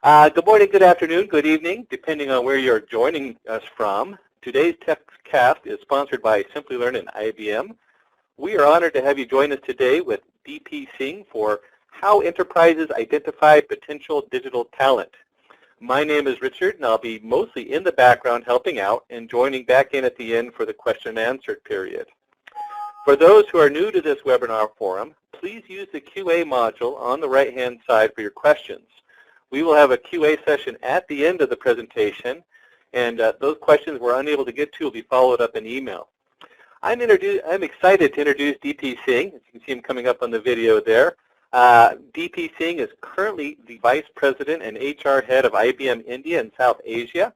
Good morning, good afternoon, good evening, depending on where you're joining us from. Today's TechCast is sponsored by Simplilearn and IBM. We are honored to have you join us today with DP Singh for How Enterprises Identify Potential Digital Talent. My name is Richard, and I'll be mostly in the background helping out and joining back in at the end for the question and answer period. For those who are new to this webinar forum, please use the QA module on the right-hand side for your questions. We will have a QA session at the end of the presentation, and those questions we're unable to get to will be followed up in email. I'm excited to introduce DP Singh. As you can see him coming up on the video there. DP Singh is currently the Vice President and HR Head of IBM India and South Asia.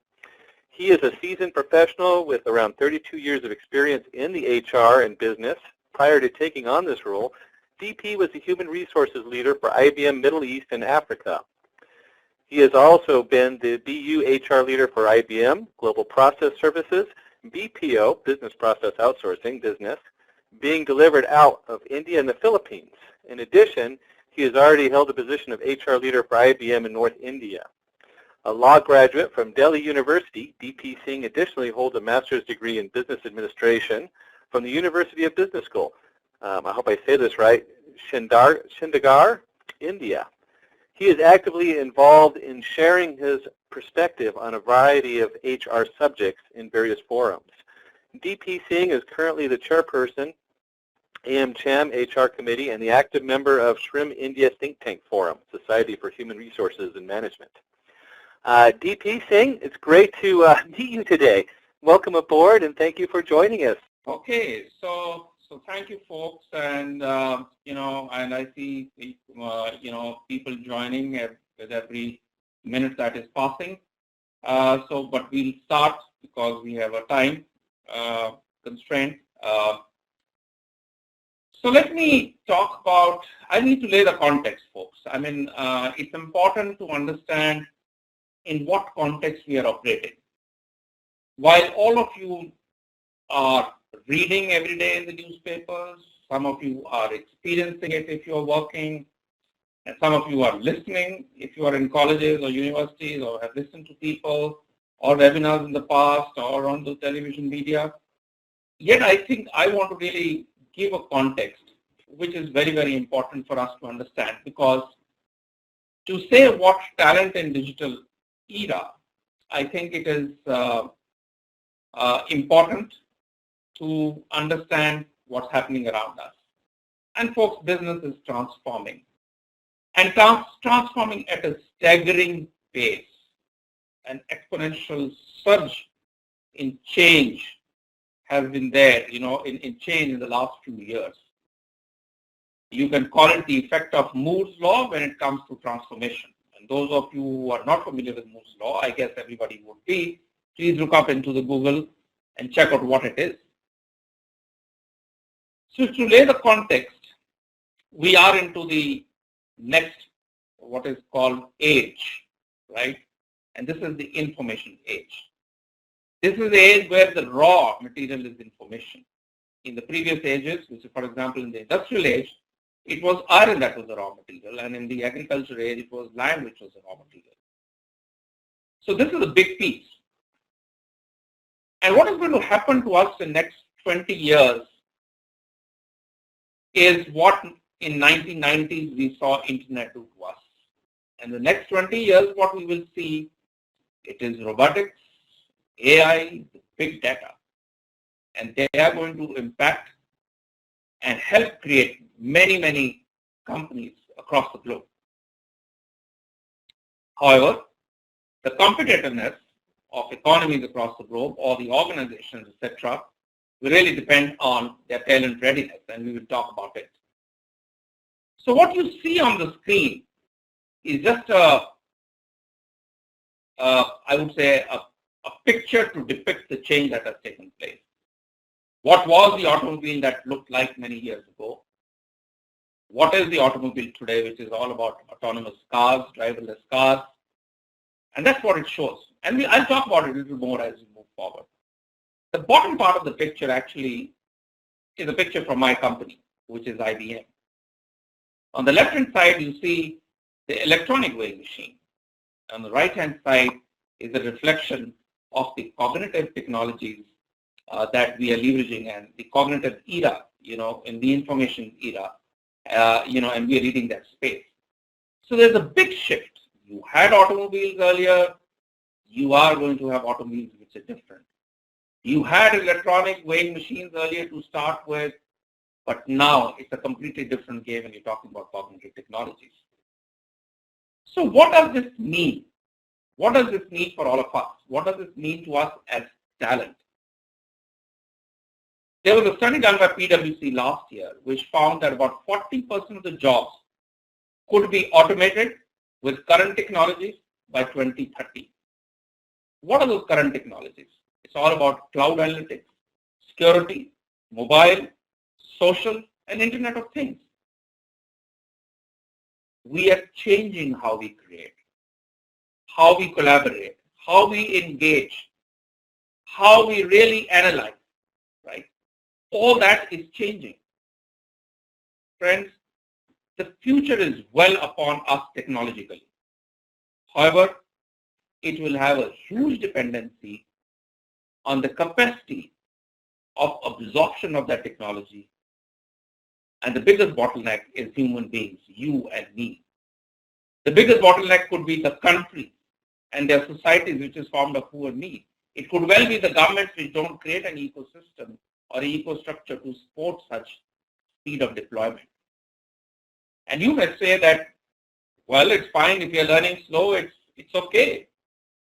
He is a seasoned professional with around 32 years of experience in the HR and business. Prior to taking on this role, DP was the Human Resources Leader for IBM Middle East and Africa. He has also been the BU HR Leader for IBM, Global Process Services, BPO, Business Process Outsourcing business, being delivered out of India and the Philippines. In addition, he has already held the position of HR Leader for IBM in North India. A law graduate from Delhi University, DP Singh additionally holds a master's degree in business administration from the University of Business School. I hope I say this right, Chandigarh, India. He is actively involved in sharing his perspective on a variety of HR subjects in various forums. DP Singh is currently the chairperson, AMCHAM HR Committee, and the active member of SHRM India Think Tank Forum, Society for Human Resources and Management. DP Singh, it's great to meet you today. Welcome aboard, and thank you for joining us. Okay, so thank you, folks, and and I see people joining with every minute that is passing. But we'll start because we have a time constraint. So let me talk about. I need to lay the context, folks. I mean, it's important to understand in what context we are operating. While all of you are reading every day in the newspapers, some of you are experiencing it if you're working, and some of you are listening if you are in colleges or universities or have listened to people or webinars in the past or on the television media. Yet I think I want to really give a context which is very, very important for us to understand, because to say what talent in digital era, I think it is important to understand what's happening around us. And folks, business is transforming. And transforming at a staggering pace. An exponential surge in change has been there, in change in the last few years. You can call it the effect of Moore's law when it comes to transformation. And those of you who are not familiar with Moore's law, I guess everybody would be, please look up into the Google and check out what it is. So to lay the context, we are into the next, what is called age, right? And this is the information age. This is the age where the raw material is information. In the previous ages, which is, for example, in the industrial age, it was iron that was the raw material, and in the agriculture age, it was land which was the raw material. So this is a big piece. And what is going to happen to us in the next 20 years is what in 1990s we saw internet do to us. And the next 20 years, what we will see, it is robotics, AI, big data. And they are going to impact and help create many, many companies across the globe. However, the competitiveness of economies across the globe or the organizations, etc., will really depend on their talent readiness, and we will talk about it. So what you see on the screen is just I would say, a picture to depict the change that has taken place. What was the automobile that looked like many years ago? What is the automobile today, which is all about autonomous cars, driverless cars? And that's what it shows. And I'll talk about it a little more as we move forward. The bottom part of the picture actually is a picture from my company, which is IBM. On the left-hand side, you see the electronic weighing machine. On the right-hand side is a reflection of the cognitive technologies that we are leveraging and the cognitive era, in the information era, and we are leading that space. So there's a big shift. You had automobiles earlier. You are going to have automobiles which are different. You had electronic weighing machines earlier to start with, but now it's a completely different game when you're talking about cognitive technologies. So what does this mean? What does this mean for all of us? What does this mean to us as talent? There was a study done by PwC last year which found that about 40% of the jobs could be automated with current technologies by 2030. What are those current technologies? It's all about cloud analytics, security, mobile, social, and Internet of Things. We are changing how we create, how we collaborate, how we engage, how we really analyze, right? All that is changing. Friends, the future is well upon us technologically. However, it will have a huge dependency on the capacity of absorption of that technology. And the biggest bottleneck is human beings, you and me. The biggest bottleneck could be the country and their societies, which is formed of who and me. It could well be the governments which don't create an ecosystem or an ecostructure to support such speed of deployment. And you may say that, well, it's fine if you're learning slow, it's okay.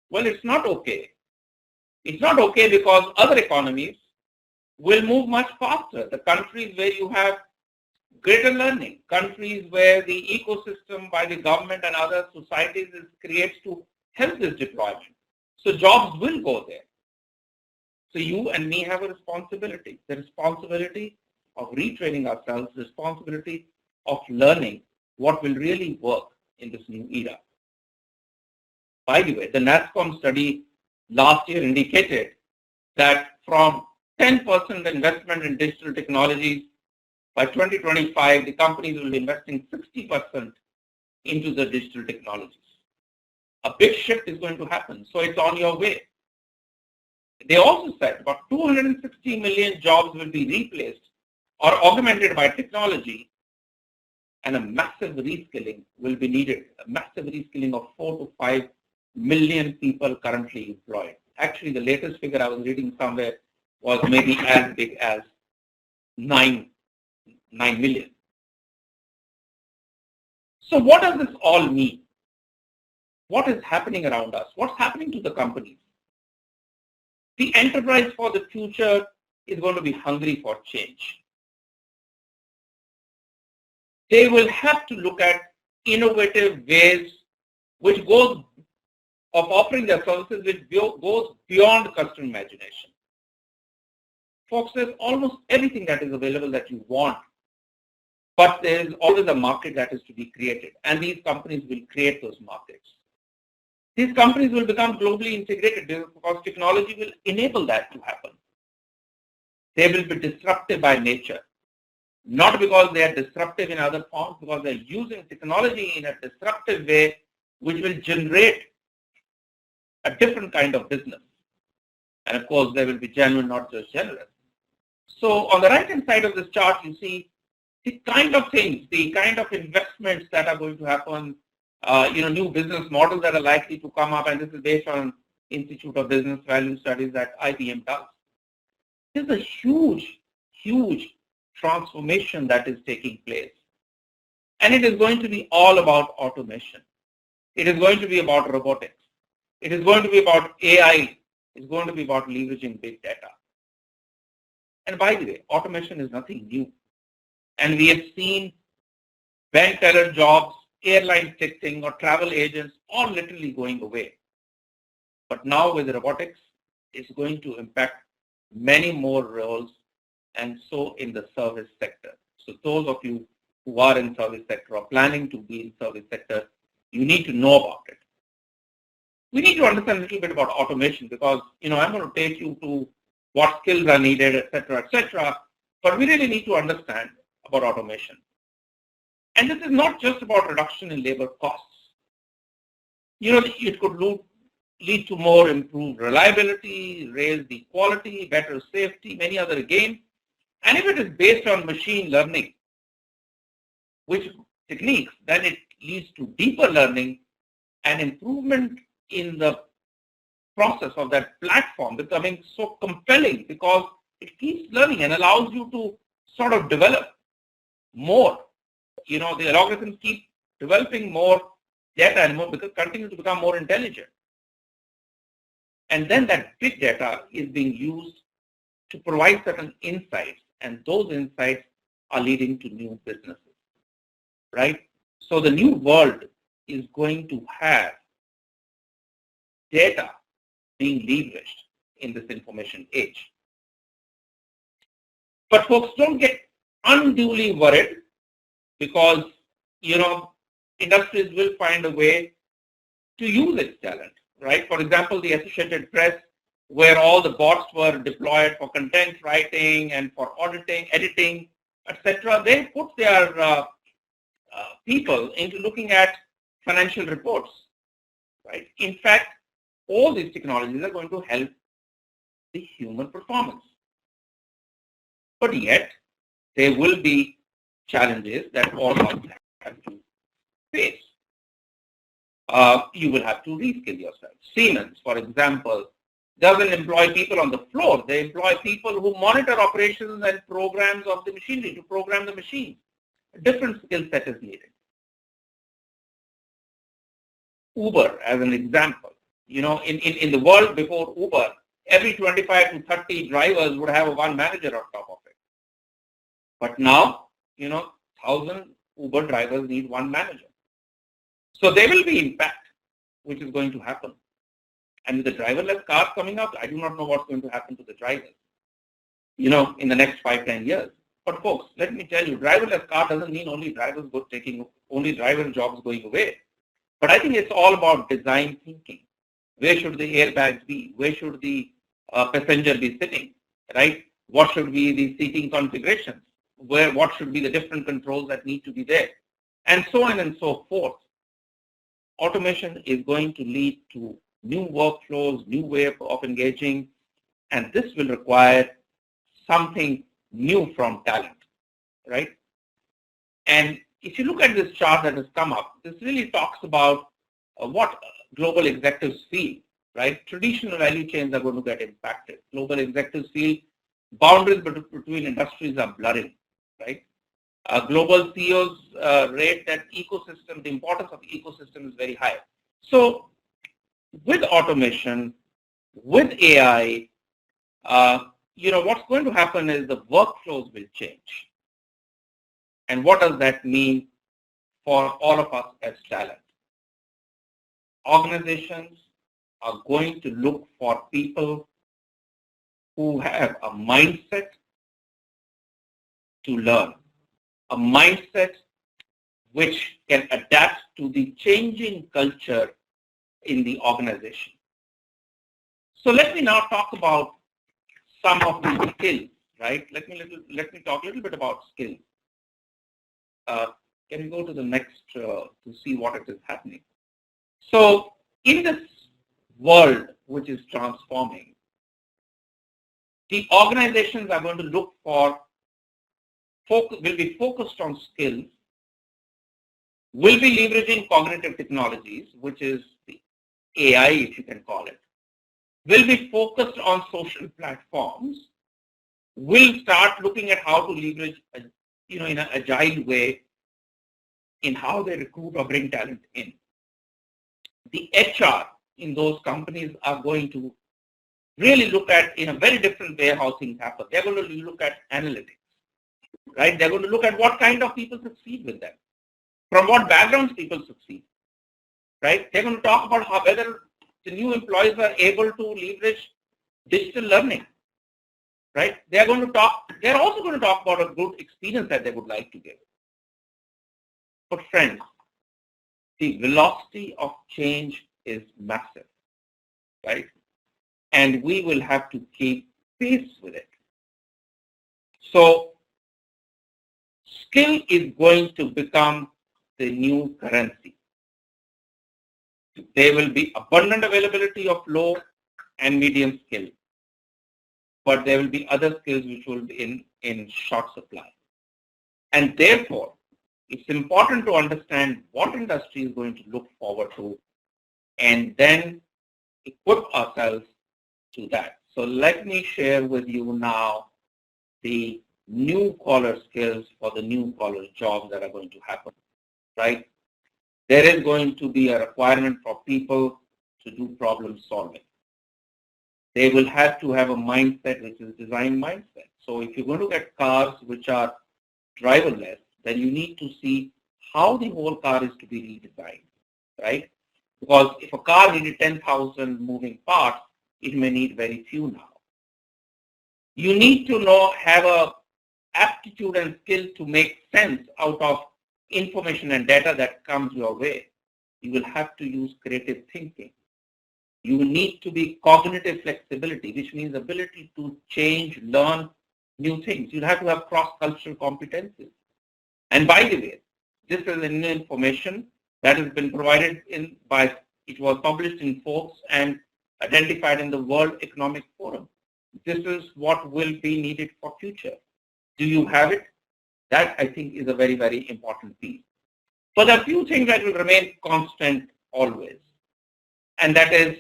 Well, it's not okay. It's not okay because other economies will move much faster. The countries where you have greater learning, countries where the ecosystem by the government and other societies is created to help this deployment. So jobs will go there. So you and me have a responsibility, the responsibility of retraining ourselves, the responsibility of learning what will really work in this new era. By the way, the NASSCOM study last year indicated that from 10% investment in digital technologies, by 2025, the companies will be investing 60% into the digital technologies. A big shift is going to happen, so it's on your way. They also said about 260 million jobs will be replaced or augmented by technology, and a massive reskilling will be needed, a massive reskilling of 4 to 5 million people currently employed. Actually, the latest figure I was reading somewhere was maybe as big as 9 million. So what does this all mean? What is happening around us? What's happening to the companies? The enterprise for the future is going to be hungry for change. They will have to look at innovative ways which goes of offering their services which goes beyond customer imagination. Folks, there's almost everything that is available that you want, but there is always a market that is to be created, and these companies will create those markets. These companies will become globally integrated because technology will enable that to happen. They will be disruptive by nature, not because they are disruptive in other forms, because they're using technology in a disruptive way which will generate a different kind of business. And of course, they will be genuine, not just generous. So on the right-hand side of this chart, you see the kind of things, the kind of investments that are going to happen, new business models that are likely to come up, and this is based on Institute of Business Value Studies that IBM does. There's a huge, huge transformation that is taking place. And it is going to be all about automation. It is going to be about robotics. It is going to be about AI. It's going to be about leveraging big data. And by the way, automation is nothing new. And we have seen bank teller jobs, airline ticketing, or travel agents all literally going away. But now with robotics, it's going to impact many more roles, and so in the service sector. So those of you who are in service sector or planning to be in service sector, you need to know about it. We need to understand a little bit about automation because, I'm going to take you to what skills are needed, etc., but we really need to understand about automation. And this is not just about reduction in labor costs. it could lead to more improved reliability, raise the quality, better safety, many other gains. And if it is based on machine learning, which techniques, then it leads to deeper learning and improvement in the process of that platform becoming so compelling because it keeps learning and allows you to sort of develop more. The algorithms keep developing more data and continue to become more intelligent. And then that big data is being used to provide certain insights, and those insights are leading to new businesses, right? So the new world is going to have data being leveraged in this information age. But folks, don't get unduly worried because, industries will find a way to use its talent, right? For example, the Associated Press, where all the bots were deployed for content writing and for auditing, editing, etc., they put their people into looking at financial reports, right? In fact, all these technologies are going to help the human performance. But yet, there will be challenges that all of us have to face. You will have to reskill yourself. Siemens, for example, doesn't employ people on the floor. They employ people who monitor operations and programs of the machinery, to program the machine. A different skill set is needed. Uber, as an example, in the world before Uber, every 25 to 30 drivers would have one manager on top of it. But now, 1,000 Uber drivers need one manager. So there will be impact, which is going to happen. And with the driverless cars coming up, I do not know what's going to happen to the drivers, in the next 5-10 years. But folks, let me tell you, driverless car doesn't mean only driver jobs going away. But I think it's all about design thinking. Where should the airbags be? Where should the passenger be sitting, right? What should be the seating configurations? What should be the different controls that need to be there? And so on and so forth. Automation is going to lead to new workflows, new way of engaging, and this will require something new from talent, right? And if you look at this chart that has come up, this really talks about what global executives feel, right? Traditional value chains are going to get impacted. Global executives feel boundaries between industries are blurring, right? Global CEOs rate that the importance of the ecosystem is very high. So with automation, with AI, what's going to happen is the workflows will change. And what does that mean for all of us as talent? Organizations are going to look for people who have a mindset to learn, a mindset which can adapt to the changing culture in the organization. So let me now talk about some of the skills, right? Let me talk a little bit about skills. Can we go to the next to see what it is happening? So in this world which is transforming, the organizations are going to look for, will be focused on skills, will be leveraging cognitive technologies, which is the AI, if you can call it, will be focused on social platforms, will start looking at how to leverage, in an agile way in how they recruit or bring talent in. The HR in those companies are going to really look at, in a very different way, how things happen. They're going to look at analytics, right? They're going to look at what kind of people succeed with them, from what backgrounds people succeed, right? They're going to talk about whether the new employees are able to leverage digital learning, right? They're also going to talk about a good experience that they would like to give. But friends, the velocity of change is massive, right? And we will have to keep pace with it. So skill is going to become the new currency. There will be abundant availability of low and medium skill, but there will be other skills which will be in short supply. And therefore, it's important to understand what industry is going to look forward to and then equip ourselves to that. So let me share with you now the new collar skills for the new collar jobs that are going to happen, right? There is going to be a requirement for people to do problem solving. They will have to have a mindset which is design mindset. So if you're going to get cars which are driverless, then you need to see how the whole car is to be redesigned, right? Because if a car needed 10,000 moving parts, it may need very few now. You need to have a aptitude and skill to make sense out of information and data that comes your way. You will have to use creative thinking. You need to be cognitive flexibility, which means ability to change, learn new things. You'll have to have cross-cultural competencies. And by the way, this is new information that has been provided it was published in Forbes and identified in the World Economic Forum. This is what will be needed for future. Do you have it? That, I think, is a very, very important piece. But there are a few things that will remain constant always, and that is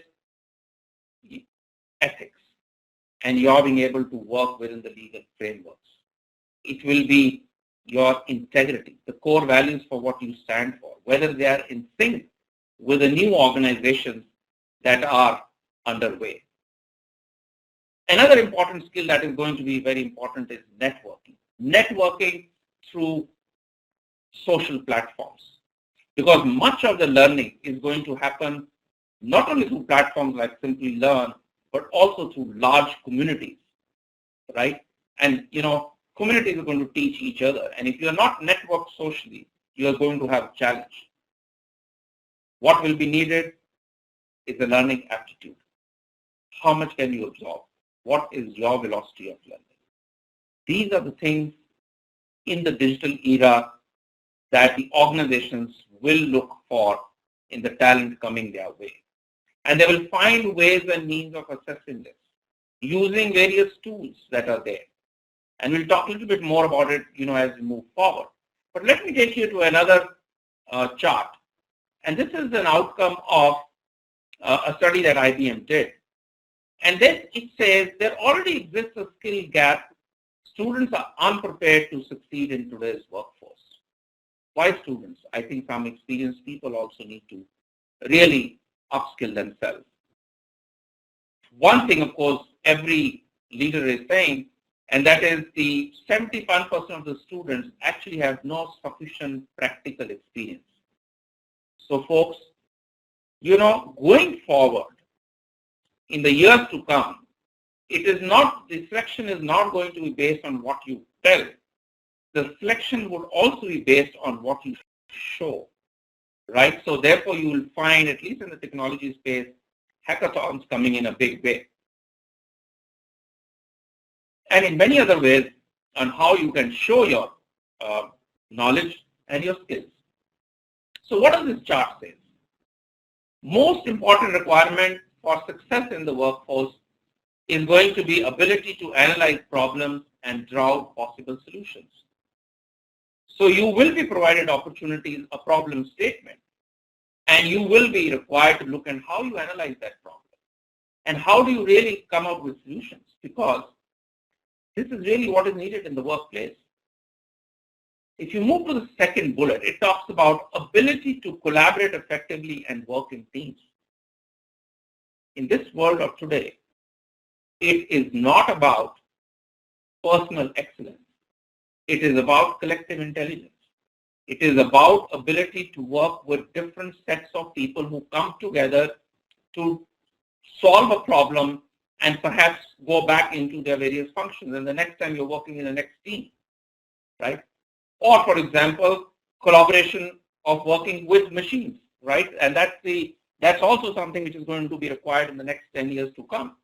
ethics and your being able to work within the legal frameworks. It will be your integrity, the core values for what you stand for, whether they are in sync with the new organizations that are underway. Another important skill that is going to be very important is networking. Networking through social platforms. Because much of the learning is going to happen not only through platforms like Simplilearn, but also through large communities, right? And, communities are going to teach each other. And if you're not networked socially, you're going to have a challenge. What will be needed is a learning aptitude. How much can you absorb? What is your velocity of learning? These are the things in the digital era that the organizations will look for in the talent coming their way. And they will find ways and means of assessing this using various tools that are there. And we'll talk a little bit more about it, as we move forward. But let me take you to another chart. And this is an outcome of a study that IBM did. And then it says there already exists a skill gap. Students are unprepared to succeed in today's workforce. Why students? I think some experienced people also need to really upskill themselves. One thing, of course, every leader is saying, and that is the 71% of the students actually have no sufficient practical experience. So folks, going forward, in the years to come, the selection is not going to be based on what you tell. The selection would also be based on what you show, right? So therefore, you will find, at least in the technology space, hackathons coming in a big way. And in many other ways on how you can show your knowledge and your skills. So what does this chart say? Most important requirement for success in the workforce is going to be ability to analyze problems and draw out possible solutions. So you will be provided opportunities, a problem statement, and you will be required to look at how you analyze that problem and how do you really come up with solutions, because this is really what is needed in the workplace. If you move to the second bullet, it talks about ability to collaborate effectively and work in teams. In this world of today, it is not about personal excellence. It is about collective intelligence. It is about ability to work with different sets of people who come together to solve a problem and perhaps go back into their various functions. And the next time you're working in the next team, right? Or, for example, collaboration of working with machines, right? And that's also something which is going to be required in the next 10 years to come.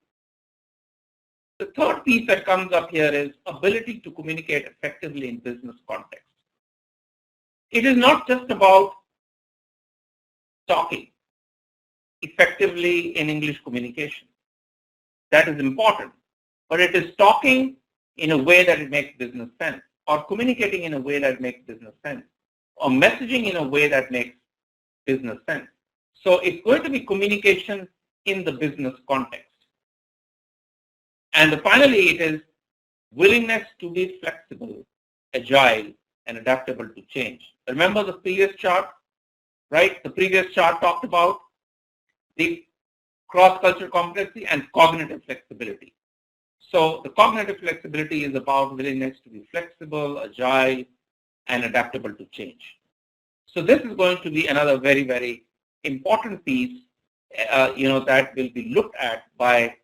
The third piece that comes up here is ability to communicate effectively in business context. It is not just about talking. effectively in English communication. That is important. But it is talking in a way that it makes business sense, or communicating in a way that makes business sense, or messaging in a way that makes business sense. So it's going to be communication in the business context. And finally, it is willingness to be flexible, agile, and adaptable to change. Remember the previous chart, right? The previous chart talked about the cross-cultural complexity and cognitive flexibility. So the cognitive flexibility is about willingness to be flexible, agile, and adaptable to change. So this is going to be another very, very important piece, that will be looked at by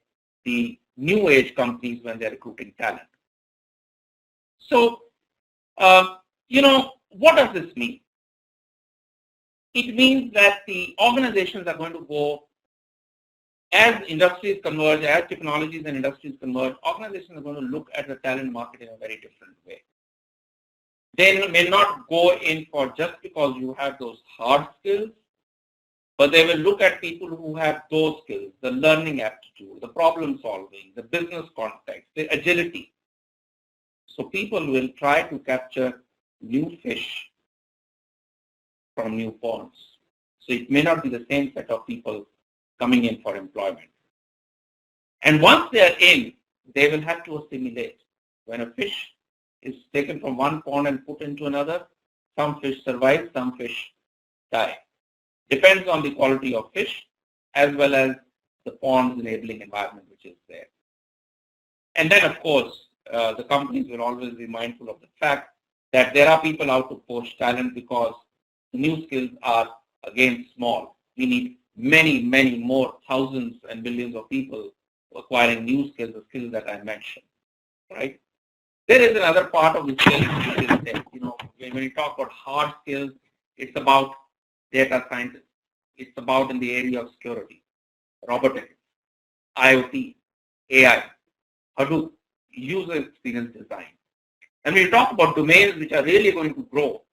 the new age companies when they're recruiting talent. So, what does this mean? It means that the organizations are going to go, as industries converge, as technologies and industries converge, organizations are going to look at the talent market in a very different way. They may not go in for just because you have those hard skills, but they will look at people who have those skills, the learning aptitude, the problem solving, the business context, the agility. So people will try to capture new fish from new ponds. So it may not be the same set of people coming in for employment. And once they are in, they will have to assimilate. When a fish is taken from one pond and put into another, some fish survive, some fish die. Depends on the quality of fish as well as the pond's enabling environment which is there. And then, of course, the companies will always be mindful of the fact that there are people out to poach talent because the new skills are, again, small. We need many, many more thousands and millions of people acquiring new skills, the skills that I mentioned, right? There is another part of the skills which is there. When you talk about hard skills, it's about data science. It's about in the area of security, robotics, IoT, AI, Hadoop, user experience design. And when you talk about domains which are really going to grow,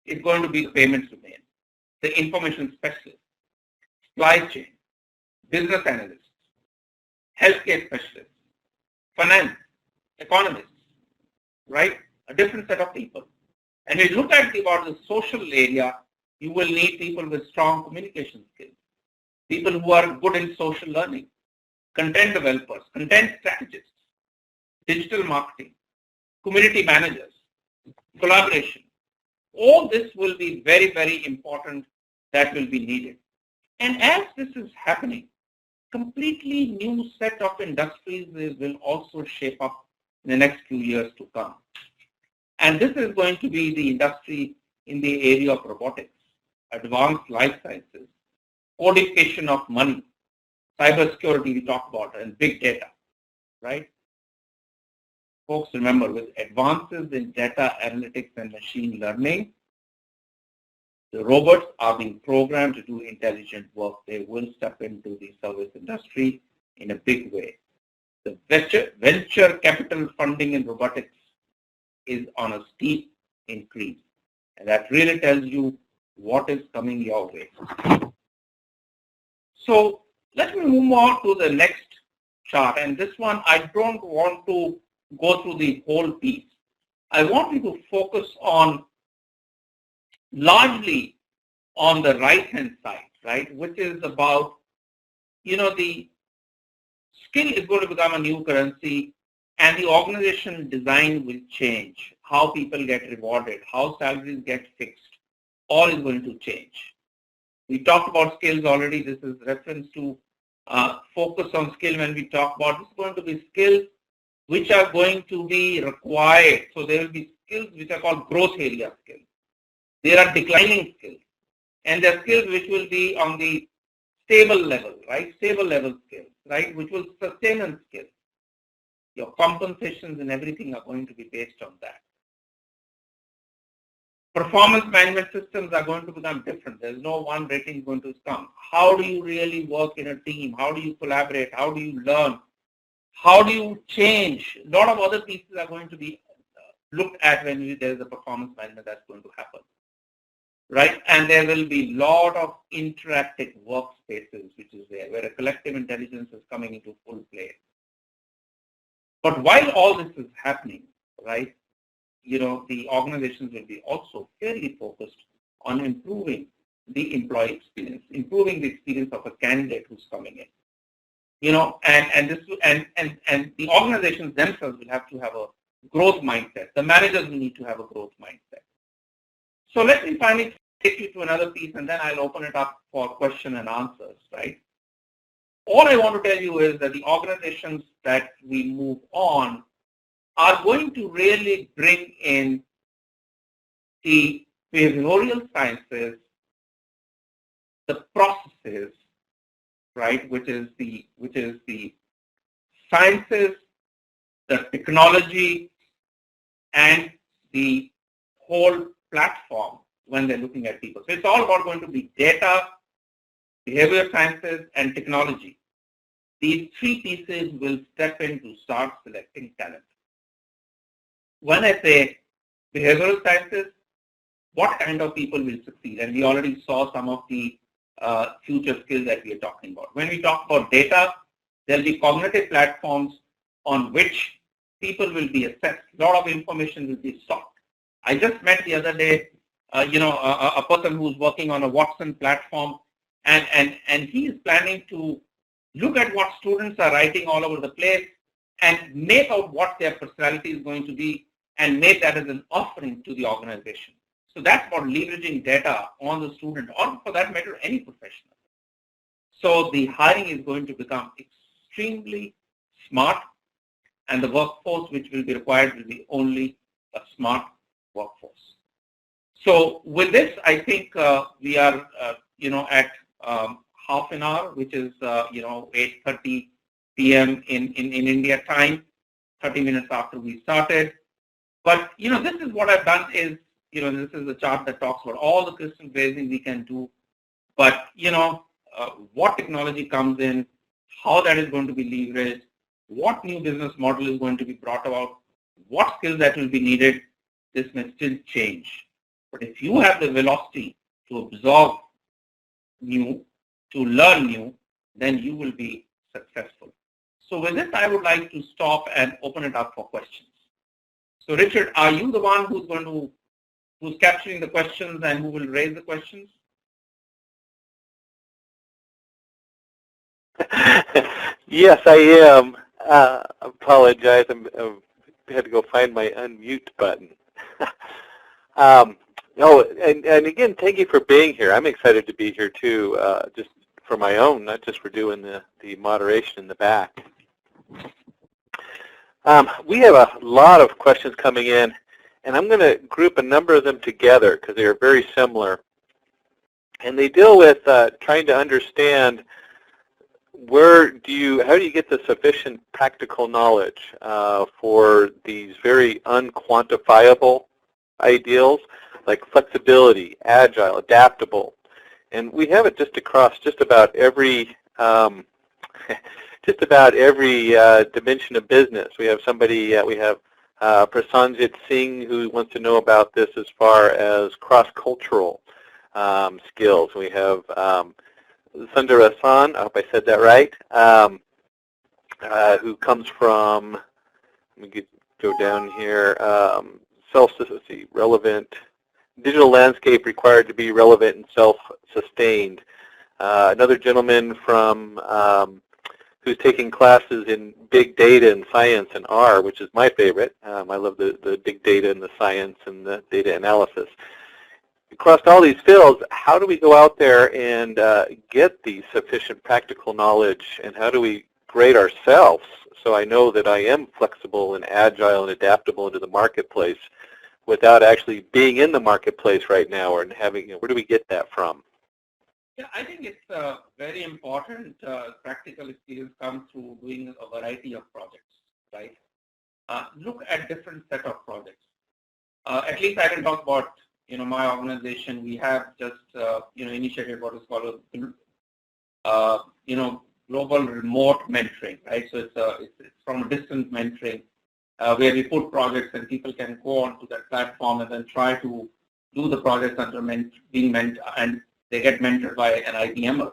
it's going to be the payments domain, the information specialist, supply chain, business analysts, healthcare specialists, finance, economists, right? A different set of people. And when you look at about the social area, you will need people with strong communication skills, people who are good in social learning, content developers, content strategists, digital marketing, community managers, collaboration. All this will be very, very important that will be needed. And as this is happening, completely new set of industries will also shape up in the next few years to come. And this is going to be the industry in the area of robotics, advanced life sciences, codification of money, cybersecurity we talked about, and big data, right? Folks, remember, with advances in data analytics and machine learning, the robots are being programmed to do intelligent work. They will step into the service industry in a big way. The venture capital funding in robotics is on a steep increase. And that really tells you what is coming your way. So let me move on to the next chart. And this one, I don't want to go through the whole piece. I want you to focus on largely on the right-hand side, right, which is about, the skill is going to become a new currency and the organization design will change. How people get rewarded, how salaries get fixed, all is going to change. We talked about skills already. This is reference to focus on skill when we talk about this is going to be skills which are going to be required. So there will be skills which are called growth area skills. There are declining skills. And there are skills which will be on the stable level, right? Stable level skills, right? Which will sustain skills. Your compensations and everything are going to be based on that. Performance management systems are going to become different. There's no one rating going to come. How do you really work in a team? How do you collaborate? How do you learn? How do you change? A lot of other pieces are going to be looked at when there is a performance management that's going to happen. right? And there will be a lot of interactive workspaces, which is there, where a collective intelligence is coming into full play. But while all this is happening, right, the organizations will be also fairly focused on improving the employee experience, improving the experience of a candidate who's coming in. And the organizations themselves will have to have a growth mindset. The managers will need to have a growth mindset. So let me finally take you to another piece, and then I'll open it up for question and answers, right? All I want to tell you is that the organizations that we move on are going to really bring in the behavioral sciences, the processes, right, which is the sciences, the technology, and the whole platform when they're looking at people. So it's all about going to be data, behavioral sciences, and technology. These three pieces will step in to start selecting talent. When I say behavioral sciences, what kind of people will succeed? And we already saw some of the future skills that we are talking about. When we talk about data, there'll be cognitive platforms on which people will be assessed. A lot of information will be sought. I just met the other day, a person who's working on a Watson platform, and he is planning to look at what students are writing all over the place and make out what their personality is going to be and make that as an offering to the organization. So that's about leveraging data on the student, or for that matter, any professional. So the hiring is going to become extremely smart, and the workforce which will be required will be only a smart workforce. So with this, I think we are, at half an hour, which is, 8:30 p.m. in India time, 30 minutes after we started. But, this is what I've done is, this is a chart that talks about all the crystal gazing we can do. But, what technology comes in, how that is going to be leveraged, what new business model is going to be brought about, what skills that will be needed, this may still change. But if you have the velocity to absorb new, to learn new, then you will be successful. So with this, I would like to stop and open it up for questions. So Richard, are you the one who's capturing the questions and who will raise the questions? Yes, I am. Apologize. I had to go find my unmute button. And again, thank you for being here. I'm excited to be here too, just for my own, not just for doing the moderation in the back. We have a lot of questions coming in, and I'm going to group a number of them together because they are very similar. And they deal with trying to understand how do you get the sufficient practical knowledge for these very unquantifiable ideals like flexibility, agile, adaptable. And we have it just across just about every dimension of business. We have somebody, we have Prasanjit Singh, who wants to know about this as far as cross-cultural skills. We have Sundarasan, I hope I said that right, who comes from, let me go down here, self-sufficiency, relevant, digital landscape required to be relevant and self-sustained. Another gentleman from who's taking classes in big data and science and R, which is my favorite. I love the big data and the science and the data analysis. Across all these fields, how do we go out there and get the sufficient practical knowledge, and how do we grade ourselves so I know that I am flexible and agile and adaptable into the marketplace without actually being in the marketplace right now, or having, where do we get that from? Yeah, I think it's very important. Practical experience comes through doing a variety of projects, right? Look at different set of projects. At least I can talk about, my organization. We have just, initiated what is called a, global remote mentoring, right? So it's from a distance mentoring, where we put projects and people can go onto that platform and then try to do the projects that are being mentored, and they get mentored by an IBMer,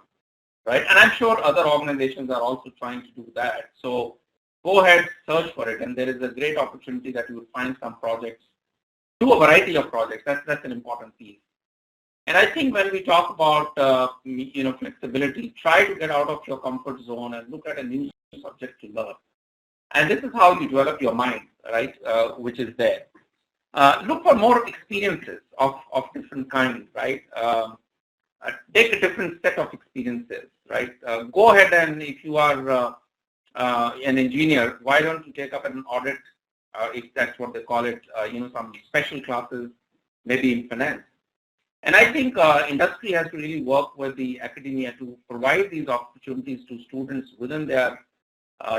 right? And I'm sure other organizations are also trying to do that. So go ahead, search for it, and there is a great opportunity that you will find some projects, do a variety of projects. That's an important piece. And I think when we talk about flexibility, try to get out of your comfort zone and look at a new subject to learn. And this is how you develop your mind, right? Which is there. Look for more experiences of different kinds, right? Take a different set of experiences, right? Go ahead, and if you are an engineer, why don't you take up an audit, if that's what they call it, some special classes, maybe in finance. And I think industry has to really work with the academia to provide these opportunities to students within their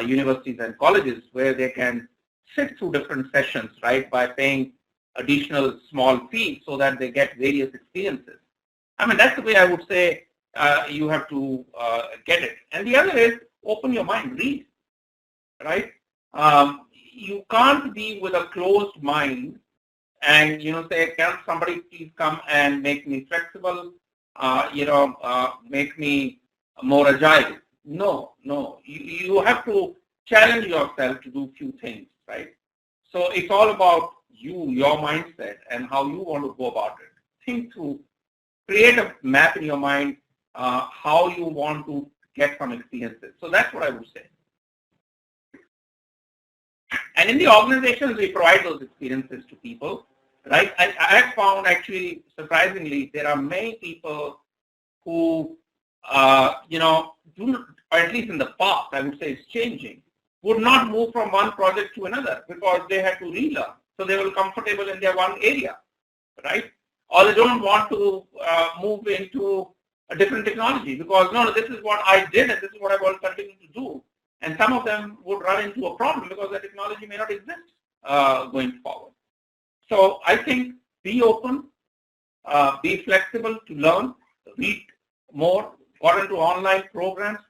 universities and colleges, where they can sit through different sessions, right, by paying additional small fees so that they get various experiences. I mean, that's the way I would say you have to get it. And the other is open your mind, read, right? You can't be with a closed mind and say, can somebody please come and make me flexible, make me more agile. No. You have to challenge yourself to do few things, right? So it's all about your mindset, and how you want to go about it. Think through, create a map in your mind, how you want to get some experiences. So that's what I would say. And in the organizations, we provide those experiences to people, right? I have found, actually, surprisingly, there are many people who, do not, or at least in the past, I would say it's changing, would not move from one project to another because they had to relearn. So they were comfortable in their one area, right? Or they don't want to move into a different technology because, no, this is what I did and this is what I will continue to do. And some of them would run into a problem because the technology may not exist going forward. So I think be open, be flexible to learn, read more, got into online programs,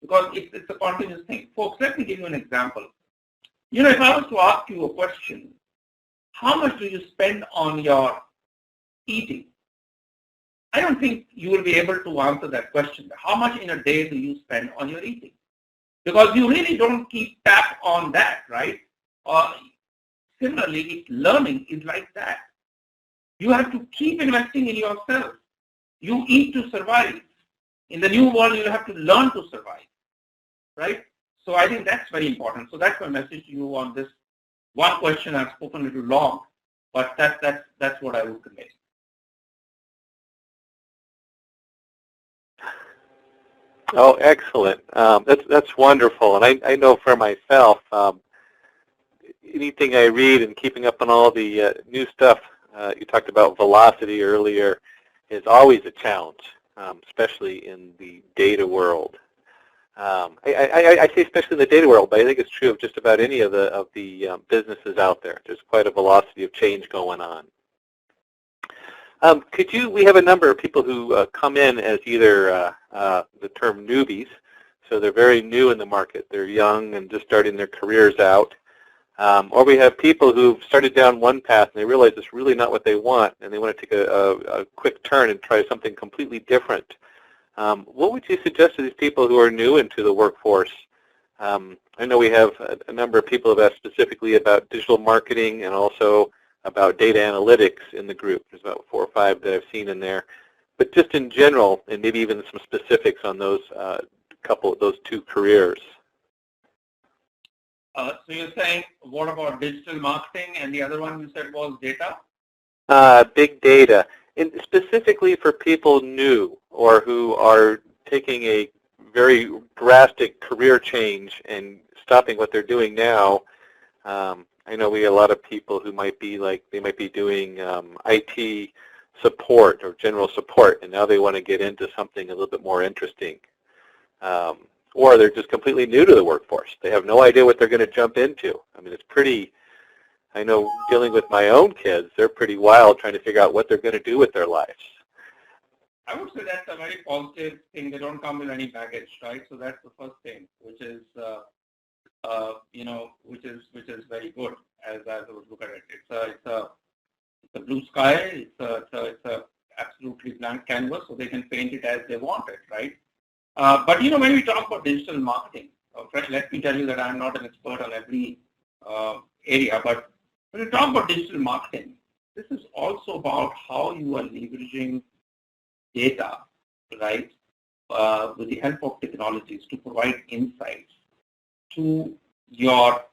because it's a continuous thing. Folks, let me give you an example. If I was to ask you a question, how much do you spend on your eating? I don't think you will be able to answer that question. How much in a day do you spend on your eating? Because you really don't keep tab on that, right? Similarly, learning is like that. You have to keep investing in yourself. You eat to survive. In the new world, you have to learn to survive, right? So I think that's very important. So that's my message to you on this one question. I've spoken a little long, but that's what I would convey. Oh, excellent. That's wonderful. And I know for myself, anything I read and keeping up on all the new stuff, you talked about velocity earlier, is always a challenge, especially in the data world. I say especially in the data world, but I think it's true of just about any of the businesses out there. There's quite a velocity of change going on. We have a number of people who come in as either the term newbies, so they're very new in the market. They're young and just starting their careers out. Or we have people who've started down one path and they realize it's really not what they want and they want to take a quick turn and try something completely different. What would you suggest to these people who are new into the workforce? I know we have a number of people who have asked specifically about digital marketing and also about data analytics in the group. There's about 4 or 5 that I've seen in there. But just in general, and maybe even some specifics on those those 2 careers. So you're saying, what about digital marketing, and the other one you said was data? Big data. And specifically for people new or who are taking a very drastic career change and stopping what they're doing now. I know we have a lot of people who might be doing IT support or general support, and now they want to get into something a little bit more interesting. Or they're just completely new to the workforce. They have no idea what they're going to jump into. I mean, it's pretty, I know dealing with my own kids, they're pretty wild trying to figure out what they're going to do with their lives. I would say that's a very positive thing. They don't come with any baggage, right? So that's the first thing, which is, which is very good as I would look at it. It's a blue sky. It's a absolutely blank canvas, so they can paint it as they want it, right? But when we talk about digital marketing, let me tell you that I'm not an expert on every area, but when we talk about digital marketing, this is also about how you are leveraging data, right, with the help of technologies to provide insights to your,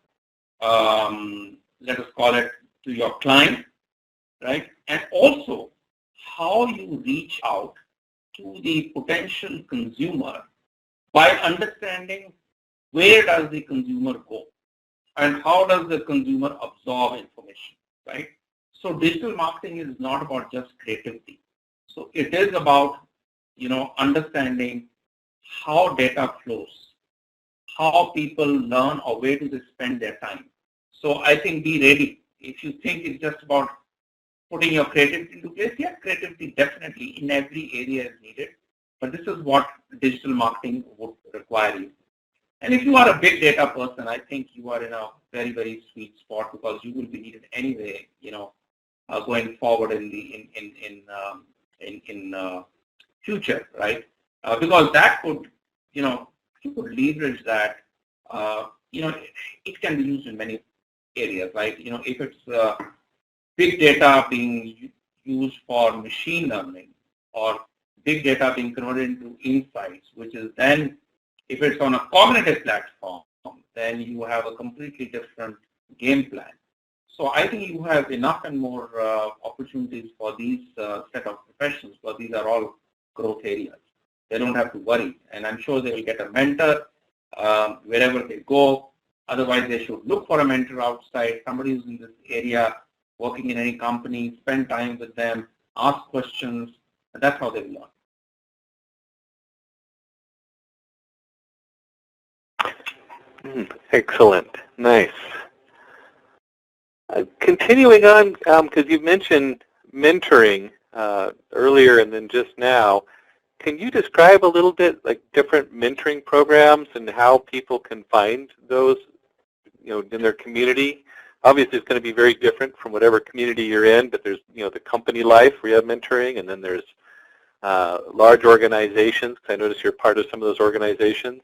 let us call it, to your client, right, and also how you reach out to the potential consumer by understanding where does the consumer go and how does the consumer absorb information, right? So digital marketing is not about just creativity. So it is about, understanding how data flows, how people learn or where do they spend their time. So I think be ready. If you think it's just about putting your creativity into place, yeah, creativity definitely in every area is needed. But this is what digital marketing would require you. And if you are a big data person, I think you are in a very, very sweet spot because you will be needed anyway, going forward in the future, right? Because that could, you could leverage that. It can be used in many areas, right? If it's big data being used for machine learning or big data being converted into insights, which is then, if it's on a cognitive platform, then you have a completely different game plan. So I think you have enough and more opportunities for these set of professions, but these are all growth areas. They don't have to worry, and I'm sure they will get a mentor wherever they go. Otherwise, they should look for a mentor outside, somebody who's in this area, working in any company, spend time with them, ask questions, and that's how they will learn. Excellent. Nice. Continuing on, because you've mentioned mentoring earlier and then just now, can you describe a little bit like different mentoring programs and how people can find those, in their community? Obviously, it's going to be very different from whatever community you're in, but there's, the company life where you have mentoring, and then there's large organizations, because I notice you're part of some of those organizations.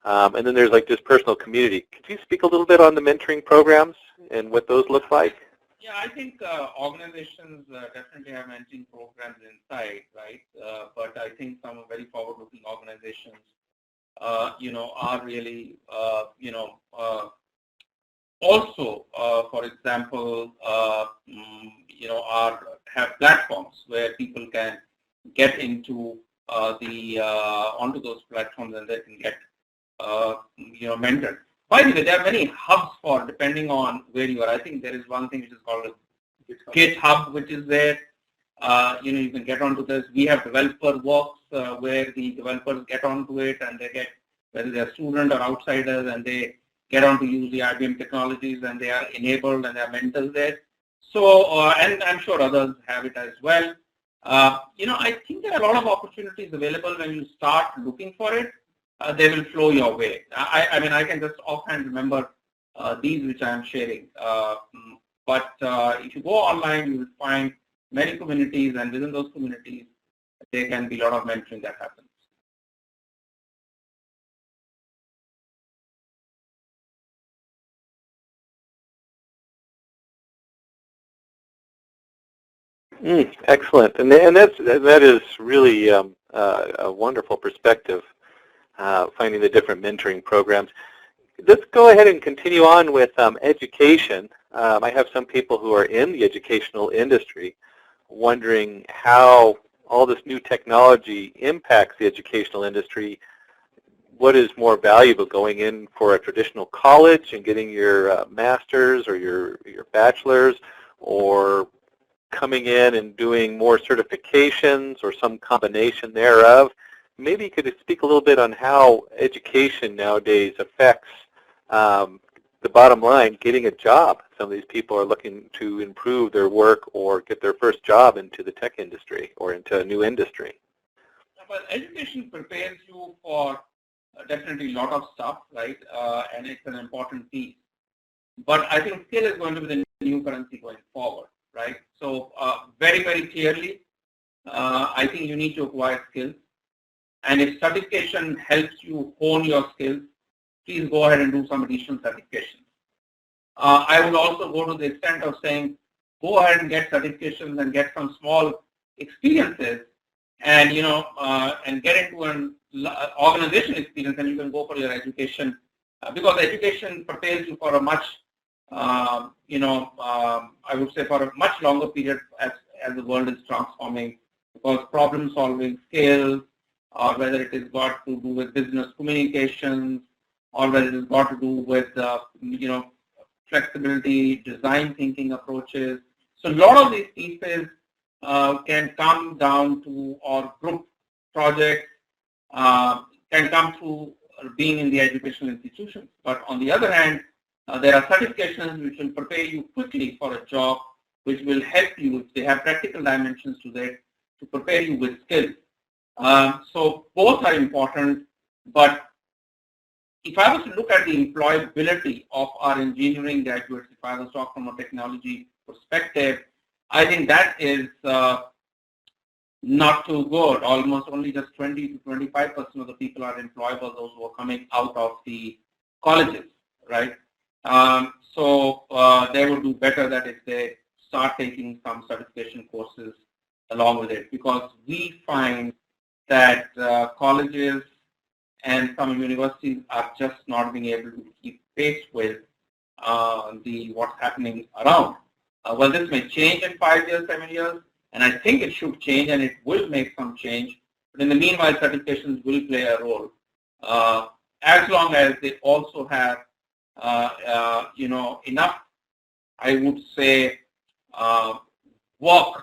And then there's like just personal community. Could you speak a little bit on the mentoring programs and what those look like? Yeah, I think organizations definitely have mentoring programs inside, right? But I think some very forward-looking organizations, are really, also, for example, have platforms where people can get into onto those platforms and they can get mentored. By the way, there are many hubs for depending on where you are. I think there is one thing which is called a GitHub, which is there. You can get onto this. We have developer works where the developers get onto it and they get, whether they're student or outsiders, and they get on to use the IBM technologies and they are enabled and they are mentors there. So, and I'm sure others have it as well. I think there are a lot of opportunities available when you start looking for it. They will flow your way. I mean, I can just offhand remember these which I am sharing. But if you go online, you will find many communities, and within those communities, there can be a lot of mentoring that happens. Excellent, and that is really a wonderful perspective. Finding the different mentoring programs. Let's go ahead and continue on with education. I have some people who are in the educational industry wondering how all this new technology impacts the educational industry. What is more valuable, going in for a traditional college and getting your master's or your bachelor's, or coming in and doing more certifications or some combination thereof? Maybe you could speak a little bit on how education nowadays affects the bottom line, getting a job. Some of these people are looking to improve their work or get their first job into the tech industry or into a new industry. Well, education prepares you for definitely a lot of stuff, right? And it's an important piece. But I think skill is going to be the new currency going forward, right? So very, very clearly, I think you need to acquire skills. And if certification helps you hone your skills, please go ahead and do some additional certifications. I would also go to the extent of saying, go ahead and get certifications and get some small experiences, and and get into an organization experience, and you can go for your education, because education prepares you for a much, I would say for a much longer period as the world is transforming, because problem solving skills, or whether it has got to do with business communications, or whether it has got to do with flexibility, design thinking approaches. So a lot of these pieces can come down to, or group projects can come through being in the educational institutions. But on the other hand, there are certifications which will prepare you quickly for a job, which will help you, if they have practical dimensions to that, to prepare you with skills. So both are important, but if I was to look at the employability of our engineering graduates, if I was to talk from a technology perspective, I think that is not too good. Almost only just 20 to 25% of the people are employable, those who are coming out of the colleges, right? So they would do better that if they start taking some certification courses along with it, because we find that colleges and some universities are just not being able to keep pace with what's happening around. Well, this may change in 5 years, 7 years, and I think it should change, and it will make some change. But in the meanwhile, certifications will play a role, as long as they also have, enough, I would say, work,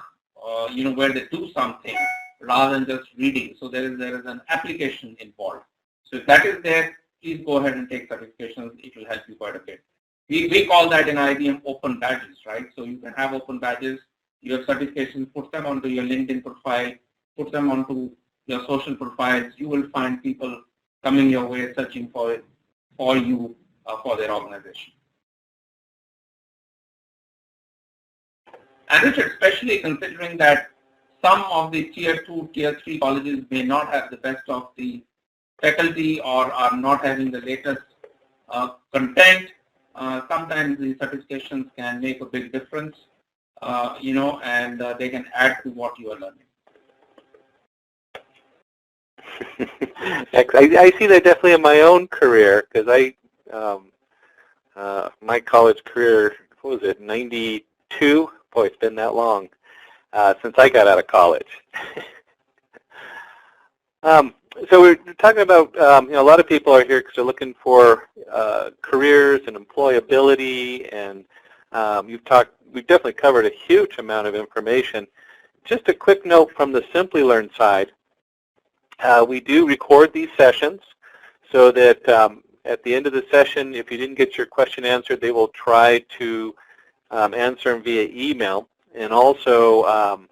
where they do something rather than just reading. So there is an application involved. So if that is there, please go ahead and take certifications. It will help you quite a bit. We call that in IBM open badges, right? So you can have open badges, you have certifications, put them onto your LinkedIn profile, put them onto your social profiles. You will find people coming your way searching for you for their organization. And this especially considering that some of the tier 2, tier 3 colleges may not have the best of the faculty or are not having the latest content. Sometimes the certifications can make a big difference, and they can add to what you are learning. I see that definitely in my own career, because my college career, what was it, 92? Boy, it's been that long since I got out of college. So we're talking about, a lot of people are here because they're looking for careers and employability, and we've definitely covered a huge amount of information. Just a quick note from the Simplilearn side, we do record these sessions so that at the end of the session, if you didn't get your question answered, they will try to answer them via email, and also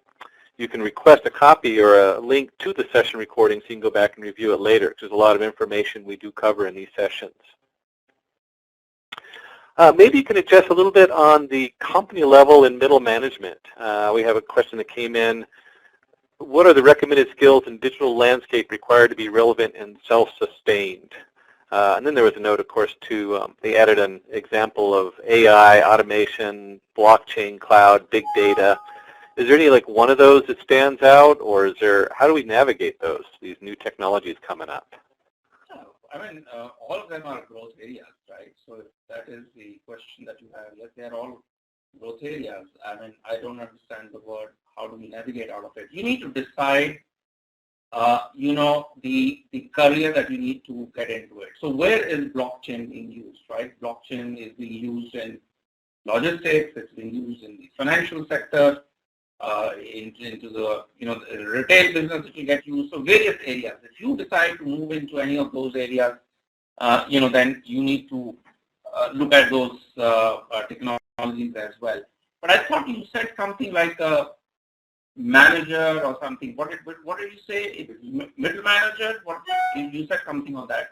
you can request a copy or a link to the session recording so you can go back and review it later, because there's a lot of information we do cover in these sessions. Maybe you can adjust a little bit on the company level and middle management. We have a question that came in. What are the recommended skills in digital landscape required to be relevant and self-sustained? And then there was a note, of course, they added an example of AI, automation, blockchain, cloud, big data. Is there any one of those that stands out, or how do we navigate these new technologies coming up? All of them are growth areas, right? So if that is the question that you have, yes, they're all growth areas. I don't understand the word, how do we navigate out of it? You need to decide, the career that you need to get into it. So where is blockchain being used, right? Blockchain is being used in logistics, it's being used in the financial sector, into the the retail business that you get used. So various areas. If you decide to move into any of those areas, then you need to look at those technologies as well. But I thought you said something like a manager or something. What did you say? Middle manager? What you said something on that?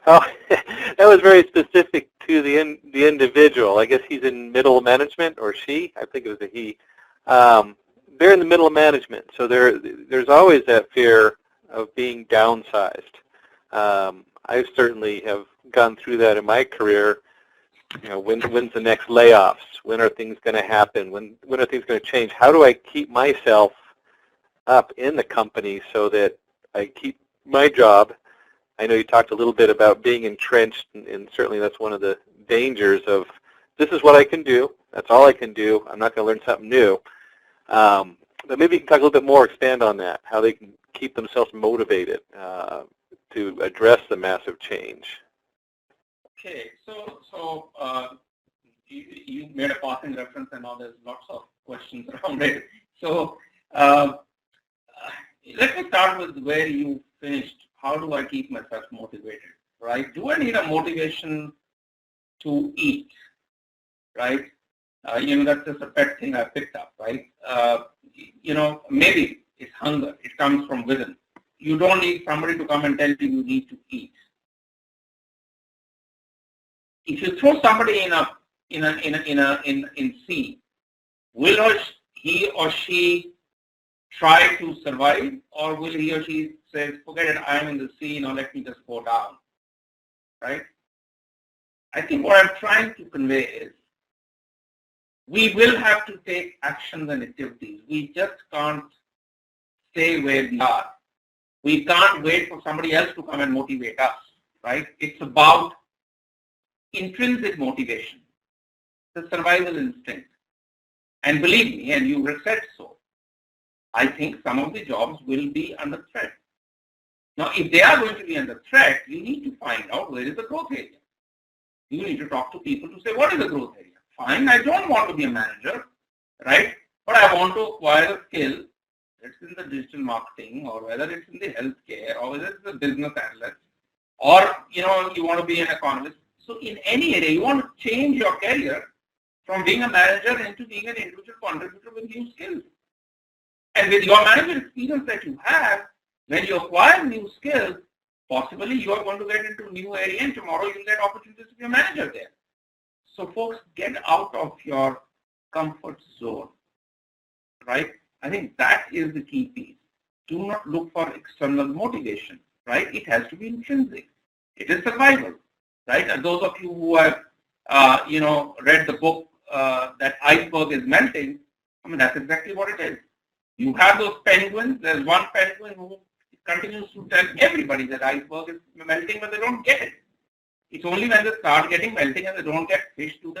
Oh, that was very specific to the individual. I guess he's in middle management, or she. I think it was a he. They're in the middle of management, so there's always that fear of being downsized. I certainly have gone through that in my career. You know, when's the next layoffs? When are things going to happen? When are things going to change? How do I keep myself up in the company so that I keep my job? I know you talked a little bit about being entrenched, and certainly that's one of the dangers of, this is what I can do. That's all I can do. I'm not going to learn something new. But maybe you can talk a little bit more, expand on that, how they can keep themselves motivated to address the massive change. Okay, so you made a passing reference, and now there's lots of questions around it. So let me start with where you finished. How do I keep myself motivated, right? Do I need a motivation to eat, right? That's just a pet thing I picked up, right? Maybe it's hunger. It comes from within. You don't need somebody to come and tell you need to eat. If you throw somebody in sea, will he or she try to survive, or will he or she say, forget it, I'm in the sea, now let me just go down, right? I think what I'm trying to convey is, we will have to take actions and activities. We just can't stay where we are. We can't wait for somebody else to come and motivate us, right? It's about intrinsic motivation, the survival instinct. And believe me, and you said so, I think some of the jobs will be under threat. Now, if they are going to be under threat, you need to find out where is the growth area. You need to talk to people to say, what is the growth area? Fine, I don't want to be a manager, right? But I want to acquire a skill. It's in the digital marketing, or whether it's in the healthcare, or whether it's a business analyst, or you want to be an economist. So in any area, you want to change your career from being a manager into being an individual contributor with new skills. And with your management experience that you have, when you acquire new skills, possibly you are going to get into a new area, and tomorrow you'll get opportunities to be a manager there. So folks, get out of your comfort zone, right? I think that is the key piece. Do not look for external motivation, right? It has to be intrinsic. It is survival, right? And those of you who have, read the book that iceberg is melting, I mean, that's exactly what it is. You have those penguins. There's one penguin who continues to tell everybody that iceberg is melting, but they don't get it. It's only when they start getting melting and they don't get fish do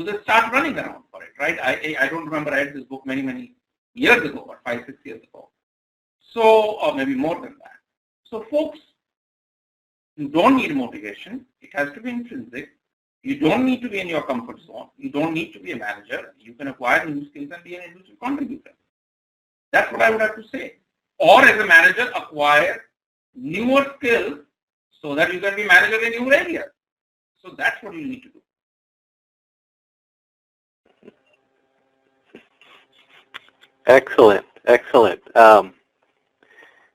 they start running around for it, right? I don't remember. I read this book many years ago, or 5-6 years ago. So, or maybe more than that. So, folks, you don't need motivation. It has to be intrinsic. You don't need to be in your comfort zone. You don't need to be a manager. You can acquire new skills and be an individual contributor. That's what I would have to say. Or as a manager, acquire newer skills so that you can be manager in new areas. So that's what you need to do. Excellent, excellent.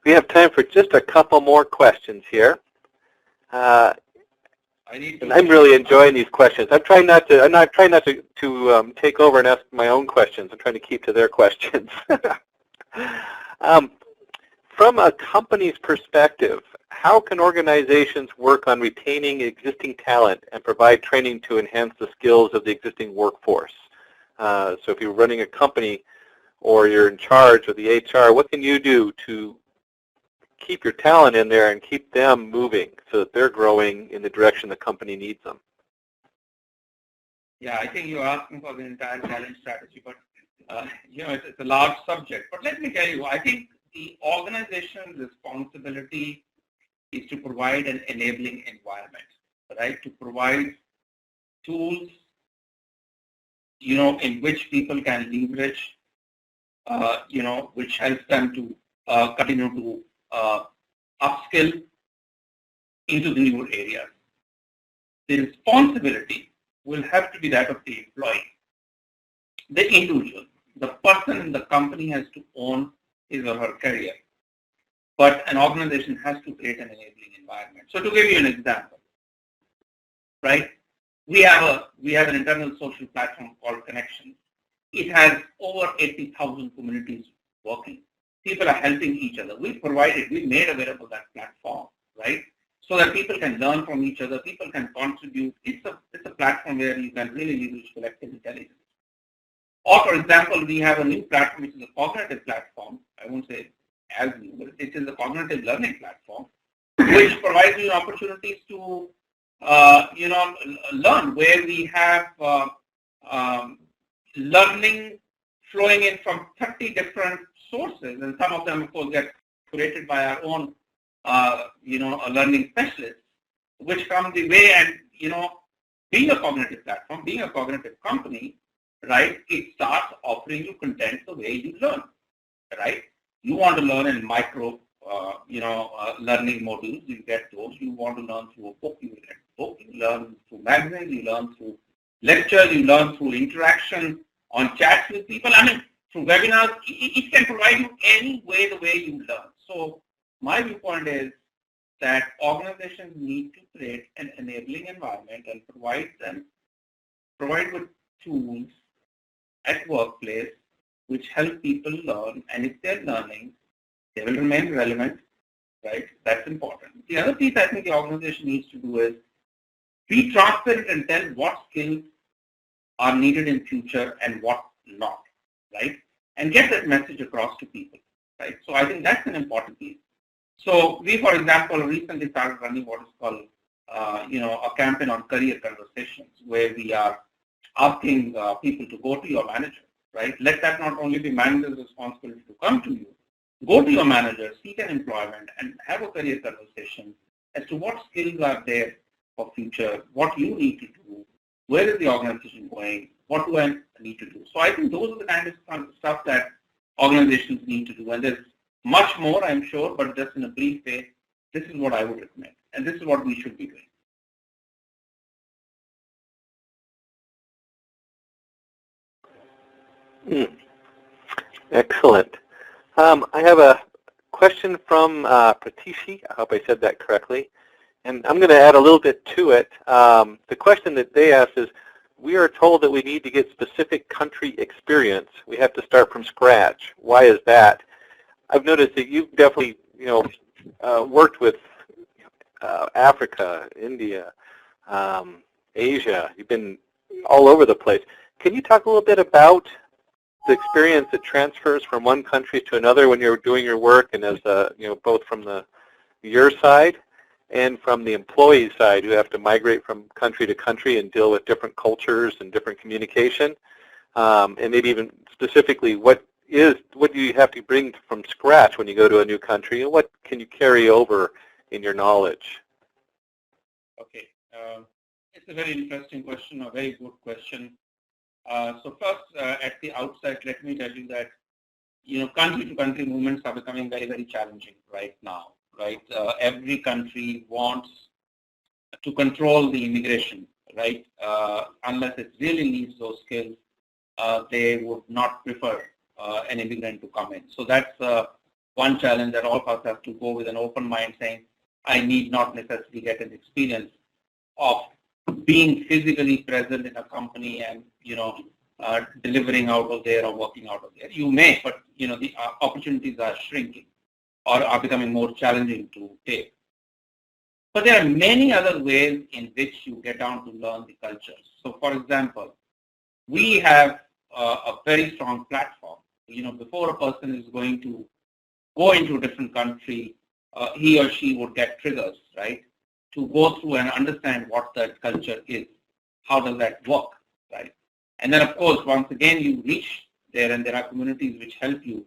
We have time for just a couple more questions here. And I'm really enjoying these questions. I'm trying not to take over and ask my own questions. I'm trying to keep to their questions. From a company's perspective, how can organizations work on retaining existing talent and provide training to enhance the skills of the existing workforce? So if you're running a company or you're in charge of the HR, what can you do to keep your talent in there and keep them moving so that they're growing in the direction the company needs them? Yeah, I think you're asking for the entire talent strategy, but it's a large subject. But let me tell you, I think the organization's responsibility is to provide an enabling environment, right? To provide tools, in which people can leverage, which helps them to continue to upskill into the newer areas. The responsibility will have to be that of the employee, the individual. The person in the company has to own his or her career, but an organization has to create an enabling environment. So to give you an example, right? We have an internal social platform called Connections. It has over 80,000 communities working. People are helping each other. We made available that platform, right? So that people can learn from each other, people can contribute. It's a platform where you can really leverage collective intelligence. Or for example, we have a new platform which is a cognitive platform. I won't say as new, but it is a cognitive learning platform, which provides you opportunities to learn, where we have learning flowing in from 30 different sources, and some of them, of course, get curated by our own, learning specialists, which come the way. And being a cognitive platform, being a cognitive company, right? It starts offering you content the way you learn, right? You want to learn in micro, learning modules, you get those. You want to learn through a book, you get a book. You learn through magazines, you learn through lectures, you learn through interaction on chats with people. I mean, through webinars, it can provide you any way, the way you learn. So my viewpoint is that organizations need to create an enabling environment and provide with tools at workplace which help people learn, and if they're learning, they will remain relevant, right? That's important. The other piece I think the organization needs to do is be transparent and tell what skills are needed in future and what not, right? And get that message across to people, right? So I think that's an important piece. So we, for example, recently started running what is called, a campaign on career conversations, where we are asking people to go to your manager, right? Let that not only be manager's responsibility to come to you. Go to your manager, seek an employment, and have a career conversation as to what skills are there for future, what you need to do, where is the organization going, what do I need to do. So I think those are the kind of stuff that organizations need to do. And there's much more, I'm sure, but just in a brief way, this is what I would recommend. And this is what we should be doing. Excellent. I have a question from Pratishi. I hope I said that correctly. And I'm going to add a little bit to it. The question that they asked is, we are told that we need to get specific country experience. We have to start from scratch. Why is that? I've noticed that you've definitely, worked with Africa, India, Asia. You've been all over the place. Can you talk a little bit about the experience that transfers from one country to another when you're doing your work, and as both from your side and from the employee side, who have to migrate from country to country and deal with different cultures and different communication, and maybe even specifically what do you have to bring from scratch when you go to a new country, and what can you carry over in your knowledge? Okay, it's a very interesting question, a very good question. So first, at the outset, let me tell you that country-to-country movements are becoming very, very challenging right now. Right, every country wants to control the immigration, right? Unless it really needs those skills, they would not prefer an immigrant to come in. So that's one challenge that all of us have to go with an open mind, saying, I need not necessarily get an experience of being physically present in a company and delivering out of there or working out of there. You may, but the opportunities are shrinking or are becoming more challenging to take. But there are many other ways in which you get down to learn the cultures. So for example, we have a very strong platform. Before a person is going to go into a different country, he or she would get triggers, right, to go through and understand what that culture is. How does that work, right? And then, of course, once again, you reach there, and there are communities which help you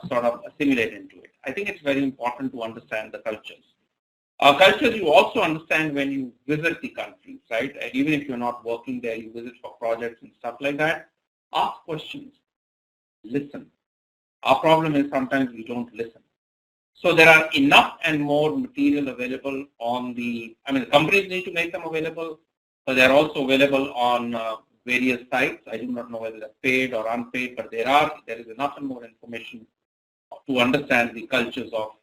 sort of assimilate into it. I think it's very important to understand the cultures. Cultures you also understand when you visit the countries, right? And even if you're not working there, you visit for projects and stuff like that. Ask questions. Listen. Our problem is sometimes we don't listen. So there are enough and more material available on the companies need to make them available, but they're also available on various sites. I do not know whether they're paid or unpaid, but there is enough and more information to understand the cultures of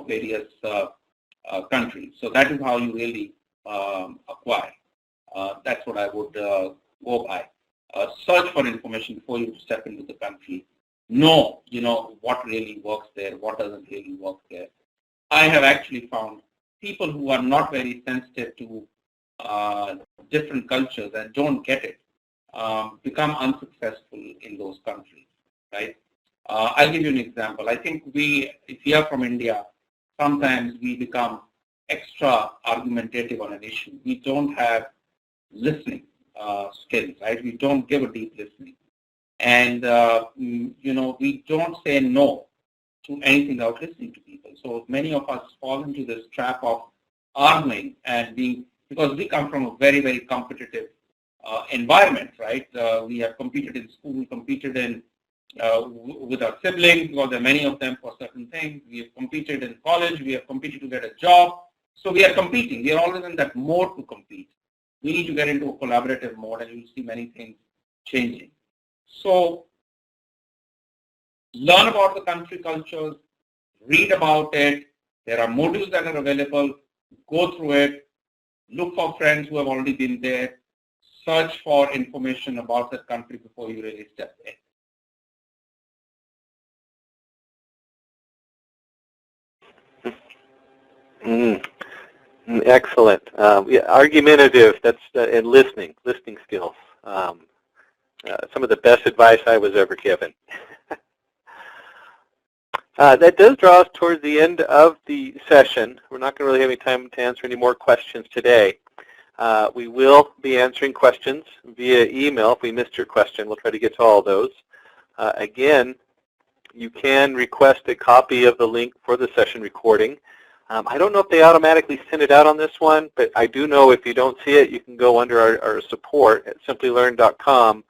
various countries. So that is how you really acquire. That's what I would go by. Search for information before you step into the country. Know, what really works there, what doesn't really work there. I have actually found people who are not very sensitive to different cultures and don't get it become unsuccessful in those countries, right? I'll give you an example. I think if we are from India, sometimes we become extra argumentative on an issue. We don't have listening skills, right? We don't give a deep listening. And, we don't say no to anything without listening to people. So many of us fall into this trap of arguing and because we come from a very, very competitive environment, right? We have competed in school, competed in with our siblings, because there are many of them for certain things. We have competed in college, we have competed to get a job. So we are competing. We are always in that mode to compete. We need to get into a collaborative mode, and you'll see many things changing. So learn about the country cultures, read about it. There are modules that are available. Go through it. Look for friends who have already been there. Search for information about that country before you really step in. Excellent. Argumentative, that's and listening skills. Some of the best advice I was ever given. That does draw us towards the end of the session. We're not going to really have any time to answer any more questions today. We will be answering questions via email. If we missed your question, we'll try to get to all those. Again, you can request a copy of the link for the session recording. I don't know if they automatically send it out on this one, but I do know if you don't see it, you can go under our support at simplilearn.com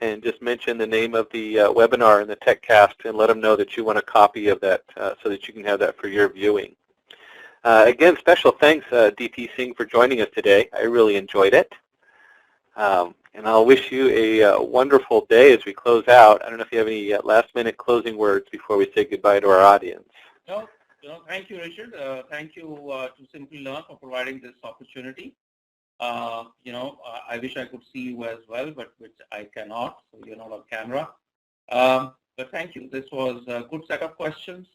and just mention the name of the webinar in the TechCast and let them know that you want a copy of that so that you can have that for your viewing. Again, special thanks, DP Singh, for joining us today. I really enjoyed it. And I'll wish you a wonderful day as we close out. I don't know if you have any last-minute closing words before we say goodbye to our audience. No, thank you, Richard. Thank you to Simplilearn for providing this opportunity. I wish I could see you as well, but which I cannot, so you're not on camera. But thank you. This was a good set of questions.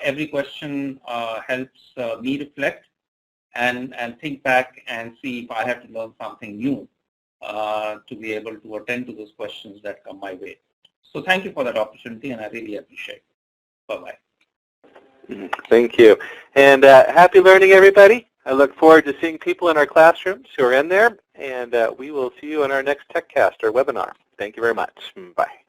Every question helps me reflect and think back and see if I have to learn something new to be able to attend to those questions that come my way. So thank you for that opportunity, and I really appreciate it. Bye-bye. Thank you. And happy learning, everybody. I look forward to seeing people in our classrooms who are in there, and we will see you in our next TechCast or webinar. Thank you very much. Bye.